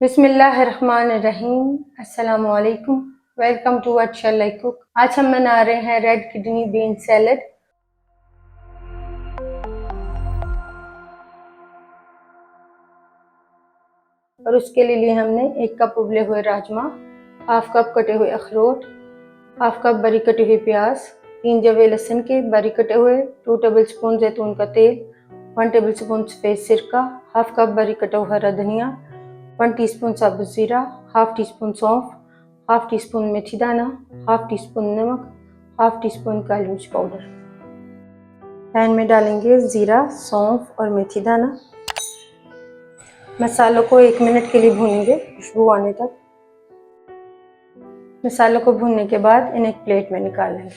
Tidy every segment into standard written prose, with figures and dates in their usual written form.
बिस्मिल्लाहिर्रहमानिर्रहीम। अस्सलामु अलैकुम। वेलकम टू अच्छा लाइक कुक। आज हम बना रहे हैं रेड किडनी बीन सैलड। और उसके लिए हमने 1 कप उबले हुए राजमा, हाफ कप कटे हुए अखरोट, हाफ कप बारीक कटे हुए प्याज, 3 जवे लहसुन के बारीक कटे हुए, 2 टेबलस्पून जैतून का तेल, 1 टेबलस्पून सफ़ेद सिरका, हाफ कप बारीक कटा हुआ हरा धनिया, 1 टीस्पून साबुत ज़ीरा, हाफ टी स्पून सौंफ, हाफ टी स्पून मेथी दाना, हाफ टी स्पून नमक, हाफ टी स्पून काली मिर्च पाउडर। पैन में डालेंगे ज़ीरा, सौंफ और मेथी दाना। मसालों को 1 मिनट के लिए भूनेंगे खुशबू आने तक। मसालों को भूनने के बाद इन्हें एक प्लेट में निकाल लेंगे।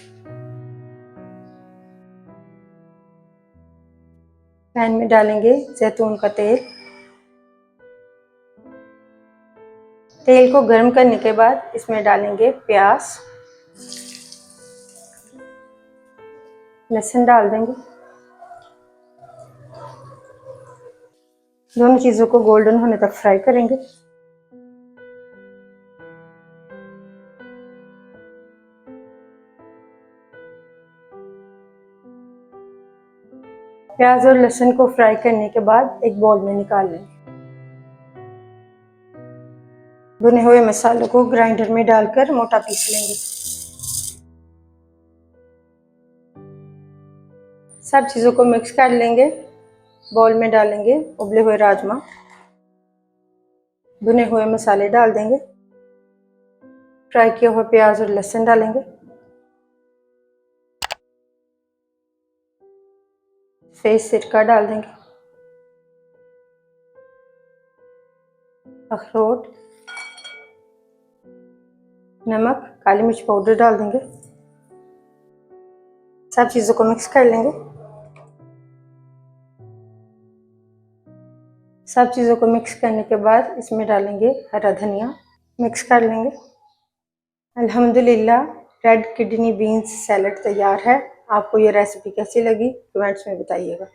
पैन में डालेंगे जैतून का तेल। तेल को गर्म करने के बाद इसमें डालेंगे प्याज, लहसुन डाल देंगे। दोनों चीज़ों को गोल्डन होने तक फ्राई करेंगे। प्याज और लहसुन को फ्राई करने के बाद एक बाउल में निकाल लेंगे। भुने हुए मसालों को ग्राइंडर में डालकर मोटा पीस लेंगे। सब चीज़ों को मिक्स कर लेंगे। बाउल में डालेंगे उबले हुए राजमा, भुने हुए मसाले डाल देंगे, फ्राई किया हुआ प्याज और लहसुन डालेंगे, सफ़ेद सिरका डाल देंगे, अखरोट, नमक, काली मिर्च पाउडर डाल देंगे। सब चीज़ों को मिक्स कर लेंगे। सब चीज़ों को मिक्स करने के बाद इसमें डालेंगे हरा धनिया, मिक्स कर लेंगे। अल्हम्दुलिल्लाह रेड किडनी बीन्स सैलड तैयार है। आपको ये रेसिपी कैसी लगी कमेंट्स में बताइएगा।